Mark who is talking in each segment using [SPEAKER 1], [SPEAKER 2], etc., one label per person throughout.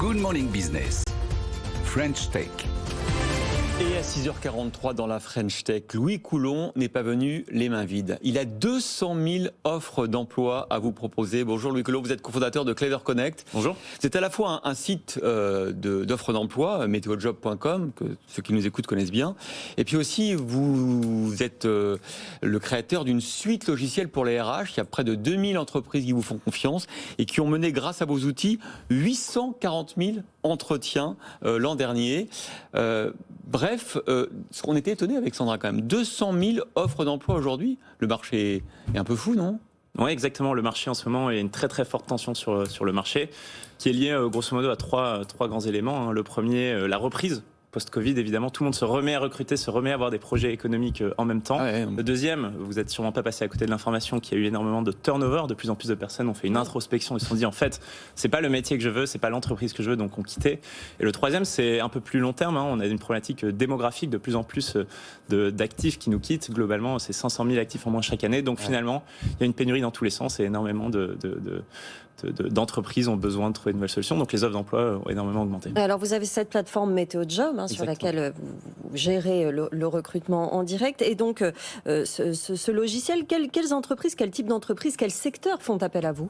[SPEAKER 1] Good Morning Business. French Tech.
[SPEAKER 2] Et à 6h43 dans la French Tech, Louis Coulon n'est pas venu les mains vides. Il a 200 000 offres d'emploi à vous proposer. Bonjour Louis Coulon, vous êtes cofondateur de Clever Connect.
[SPEAKER 3] Bonjour.
[SPEAKER 2] C'est à la fois un site d'offres d'emploi, meteojob.com, que ceux qui nous écoutent connaissent bien. Et puis aussi, vous êtes le créateur d'une suite logicielle pour les RH. Il y a près de 2000 entreprises qui vous font confiance et qui ont mené, grâce à vos outils, 840 000 entretiens l'an dernier. Bref, on était étonné avec Sandra quand même. 200 000 offres d'emploi aujourd'hui. Le marché est un peu fou, non ?
[SPEAKER 3] Oui, exactement. Le marché en ce moment, il y a une très très forte tension sur le marché qui est liée grosso modo à trois grands éléments. Le premier, la reprise. Post-Covid, évidemment, tout le monde se remet à recruter, se remet à avoir des projets économiques en même temps.
[SPEAKER 2] Ouais.
[SPEAKER 3] Le deuxième, vous n'êtes sûrement pas passé à côté de l'information, qu'il y a eu énormément de turnover. De plus en plus de personnes ont fait une introspection et se sont dit, en fait, c'est pas le métier que je veux, c'est pas l'entreprise que je veux, donc on quittait. Et le troisième, c'est un peu plus long terme. On a une problématique démographique, de plus en plus d'actifs qui nous quittent. Globalement, c'est 500 000 actifs en moins chaque année. Donc finalement, il y a une pénurie dans tous les sens et énormément d'entreprises ont besoin de trouver de nouvelles solutions. Donc les offres d'emploi ont énormément augmenté.
[SPEAKER 4] Alors vous avez cette plateforme MeteoJob sur laquelle vous gérez le recrutement en direct. Et donc ce logiciel, quelles entreprises, quel type d'entreprises, quels secteurs font appel à vous ?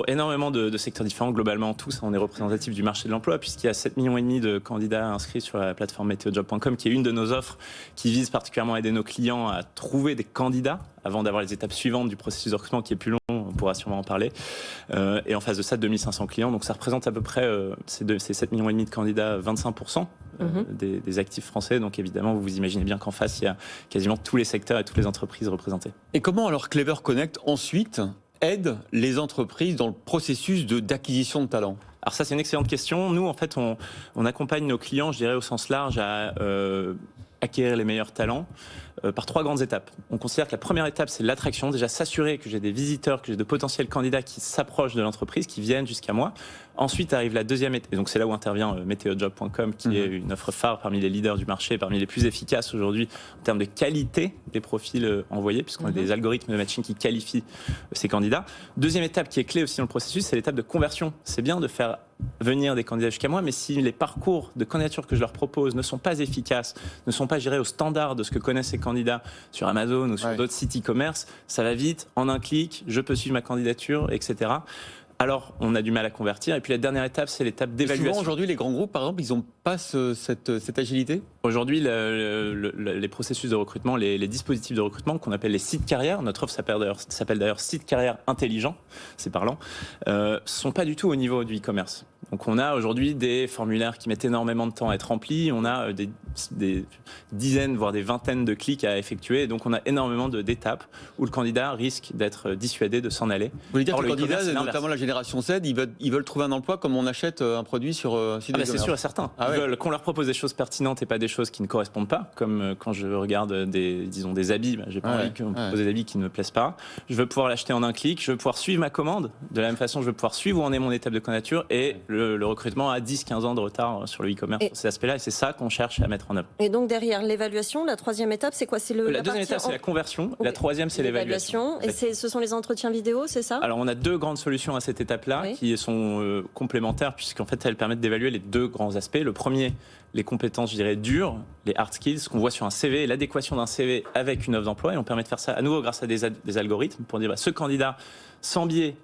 [SPEAKER 3] Énormément de secteurs différents. Globalement, tous, on est représentatif du marché de l'emploi puisqu'il y a 7,5 millions de candidats inscrits sur la plateforme meteojob.com qui est une de nos offres qui vise particulièrement à aider nos clients à trouver des candidats avant d'avoir les étapes suivantes du processus de recrutement qui est plus long, on pourra sûrement en parler. Et en face de ça, 2500 clients. Donc ça représente à peu près, ces 7,5 millions de candidats, 25% des actifs français. Donc évidemment, vous imaginez bien qu'en face, il y a quasiment tous les secteurs et toutes les entreprises représentées.
[SPEAKER 2] Et comment alors Clever Connect ensuite aide les entreprises dans le processus d'acquisition de talents ?
[SPEAKER 3] Alors ça, c'est une excellente question. Nous, en fait, on accompagne nos clients, je dirais au sens large, à acquérir les meilleurs talents par 3 grandes étapes. On considère que la première étape, c'est l'attraction. Déjà, s'assurer que j'ai des visiteurs, que j'ai de potentiels candidats qui s'approchent de l'entreprise, qui viennent jusqu'à moi. Ensuite arrive la deuxième étape. Et donc, c'est là où intervient meteojob.com, qui est une offre phare parmi les leaders du marché, parmi les plus efficaces aujourd'hui en termes de qualité des profils envoyés, puisqu'on a des algorithmes de matching qui qualifient ces candidats. Deuxième étape qui est clé aussi dans le processus, c'est l'étape de conversion. C'est bien de faire venir des candidats jusqu'à moi, mais si les parcours de candidature que je leur propose ne sont pas efficaces, ne sont pas gérés au standard de ce que connaissent ces candidats sur Amazon ou sur d'autres sites e-commerce, ça va vite, en un clic, je peux suivre ma candidature, etc. Alors, on a du mal à convertir. Et puis la dernière étape, c'est l'étape d'évaluation.
[SPEAKER 2] Souvent, aujourd'hui, les grands groupes, par exemple, ils n'ont pas cette agilité ?
[SPEAKER 3] Aujourd'hui, les processus de recrutement, les dispositifs de recrutement qu'on appelle les sites carrières, notre offre s'appelle d'ailleurs site carrière intelligent, c'est parlant, sont pas du tout au niveau du e-commerce. Donc on a aujourd'hui des formulaires qui mettent énormément de temps à être remplis, on a des dizaines, voire des vingtaines de clics à effectuer, et donc on a énormément d'étapes où le candidat risque d'être dissuadé de s'en aller.
[SPEAKER 2] Vous voulez dire que les candidats,
[SPEAKER 3] c'est
[SPEAKER 2] notamment la génération Z, ils veulent trouver un emploi comme on achète un produit sur site de
[SPEAKER 3] c'est sûr et certain. Ils veulent qu'on leur propose des choses pertinentes et pas des choses qui ne correspondent pas, comme quand je regarde des habits, j'ai pas envie qu'on me propose des habits qui ne me plaisent pas. Je veux pouvoir l'acheter en un clic, je veux pouvoir suivre ma commande, de la même façon je veux pouvoir suivre où en est mon étape de candidature, et le recrutement a 10-15 ans de retard sur le e-commerce sur ces aspects-là, et c'est ça qu'on cherche à mettre en œuvre.
[SPEAKER 4] Et donc derrière l'évaluation, la troisième étape, c'est quoi ?
[SPEAKER 3] La deuxième étape, c'est la conversion, la troisième, c'est l'évaluation.
[SPEAKER 4] Et ce sont les entretiens vidéo, c'est ça ?
[SPEAKER 3] Alors on a 2 grandes solutions à cette étape-là qui sont complémentaires, puisqu'en fait elles permettent d'évaluer les 2 grands aspects. Le premier, les compétences, je dirais, dures, les hard skills, qu'on voit sur un CV, l'adéquation d'un CV avec une offre d'emploi, et on permet de faire ça à nouveau grâce à des algorithmes pour dire ce candidat sans biais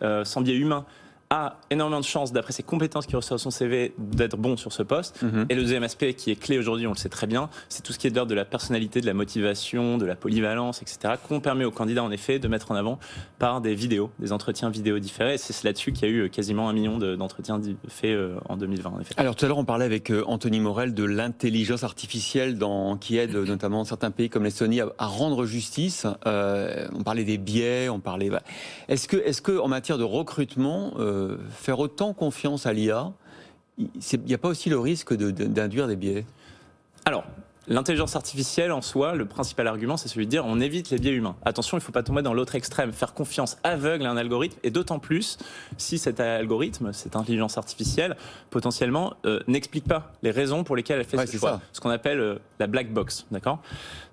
[SPEAKER 3] humain a énormément de chances, d'après ses compétences qui ressortent de son CV, d'être bon sur ce poste. Et le deuxième aspect qui est clé aujourd'hui, on le sait très bien, c'est tout ce qui est de l'ordre de la personnalité, de la motivation, de la polyvalence, etc., qu'on permet aux candidats, en effet, de mettre en avant par des vidéos, des entretiens vidéo différés. Et c'est là-dessus qu'il y a eu quasiment 1 million d'entretiens faits en 2020, en effet.
[SPEAKER 2] Alors tout à l'heure, on parlait avec Anthony Morel de l'intelligence artificielle qui aide notamment certains pays comme l'Estonie à rendre justice. On parlait des biais, on parlait... Est-ce que en matière de recrutement, faire autant confiance à l'IA, il n'y a pas aussi le risque d'induire des biais ?
[SPEAKER 3] Alors, L'intelligence artificielle en soi, le principal argument, c'est celui de dire on évite les biais humains. Attention, il ne faut pas tomber dans l'autre extrême, faire confiance aveugle à un algorithme, et d'autant plus si cet algorithme, cette intelligence artificielle, potentiellement n'explique pas les raisons pour lesquelles elle fait ce choix. Ce qu'on appelle la black box, d'accord ?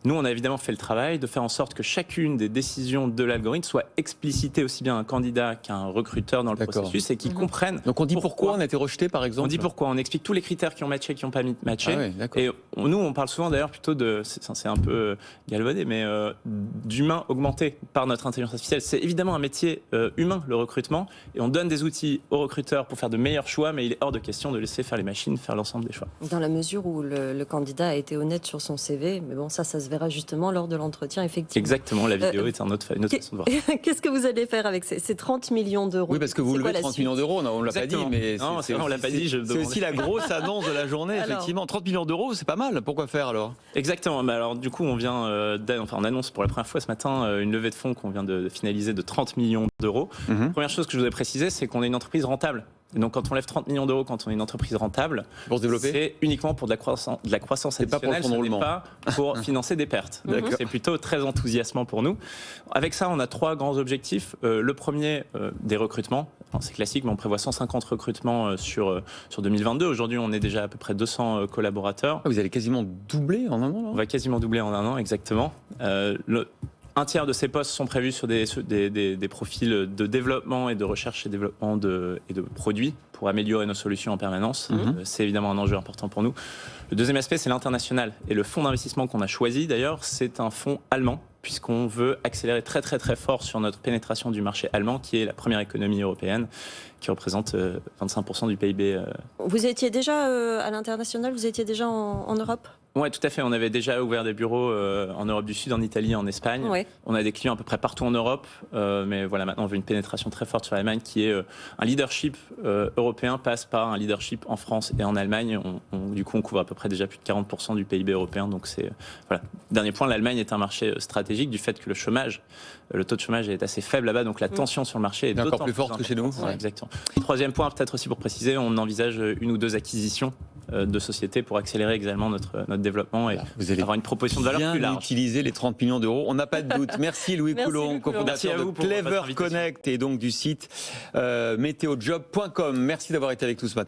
[SPEAKER 3] Nous, on a évidemment fait le travail de faire en sorte que chacune des décisions de l'algorithme soit explicitée aussi bien à un candidat qu'à un recruteur dans le processus et qu'ils comprennent.
[SPEAKER 2] Donc on dit pourquoi on a été rejeté, par exemple ?
[SPEAKER 3] On dit pourquoi, on explique tous les critères qui ont matché, qui n'ont pas matché. Et nous, on parle souvent d'ailleurs plutôt de, c'est un peu galvaudé, mais d'humain augmenté par notre intelligence artificielle. C'est évidemment un métier humain, le recrutement, et on donne des outils aux recruteurs pour faire de meilleurs choix, mais il est hors de question de laisser faire les machines faire l'ensemble des choix.
[SPEAKER 4] Dans la mesure où le candidat a été honnête sur son CV, mais bon, ça se verra justement lors de l'entretien, effectivement.
[SPEAKER 3] Exactement, la vidéo est une autre façon de voir.
[SPEAKER 4] Qu'est-ce que vous allez faire avec ces 30 millions d'euros ?
[SPEAKER 2] Oui, parce que vous levez 30 millions d'euros, on ne l'a pas dit, mais
[SPEAKER 3] c'est
[SPEAKER 2] aussi la grosse annonce de la journée, effectivement. 30 millions d'euros, c'est pas mal. Pourquoi faire alors ?
[SPEAKER 3] Exactement. Bah alors, du coup, on annonce pour la première fois ce matin une levée de fonds qu'on vient de finaliser de 30 millions d'euros. Première chose que je voudrais préciser, c'est qu'on est une entreprise rentable. Et donc, quand on lève 30 millions d'euros, quand on est une entreprise rentable,
[SPEAKER 2] pour se développer,
[SPEAKER 3] c'est uniquement pour de la croissance additionnelle, ce n'est pas pour financer des pertes. Donc, c'est plutôt très enthousiasmant pour nous. Avec ça, on a 3 grands objectifs. Le premier, des recrutements. Enfin, c'est classique, mais on prévoit 150 recrutements sur 2022. Aujourd'hui, on est déjà à peu près 200 collaborateurs.
[SPEAKER 2] Vous allez quasiment doubler en un an, là ?
[SPEAKER 3] On va quasiment doubler en un an, exactement. Un tiers de ces postes sont prévus sur des profils de développement et de recherche et développement et de produits pour améliorer nos solutions en permanence. C'est évidemment un enjeu important pour nous. Le deuxième aspect, c'est l'international. Et le fonds d'investissement qu'on a choisi, d'ailleurs, c'est un fonds allemand, puisqu'on veut accélérer très très très fort sur notre pénétration du marché allemand, qui est la première économie européenne, qui représente 25% du PIB.
[SPEAKER 4] Vous étiez déjà à l'international, vous étiez déjà en Europe ?
[SPEAKER 3] Oui, tout à fait. On avait déjà ouvert des bureaux en Europe du Sud, en Italie, en Espagne. Ouais. On a des clients à peu près partout en Europe. Mais voilà, maintenant, on veut une pénétration très forte sur l'Allemagne, qui est un leadership européen passe par un leadership en France et en Allemagne. Du coup, on couvre à peu près déjà plus de 40% du PIB européen. Donc, voilà. Dernier point, l'Allemagne est un marché stratégique du fait que le taux de chômage est assez faible là-bas. Donc, la tension sur le marché est d'autant
[SPEAKER 2] encore plus forte que chez nous.
[SPEAKER 3] Ouais. Exactement. Troisième point, peut-être aussi pour préciser, on envisage 1 ou 2 acquisitions de sociétés pour accélérer également notre développement et avoir une proposition de valeur plus large.
[SPEAKER 2] Utiliser les 30 millions d'euros, on n'a pas de doute. Merci Louis Coulon, cofondateur de Clever Connect et donc du site meteojob.com. Merci d'avoir été avec nous ce matin.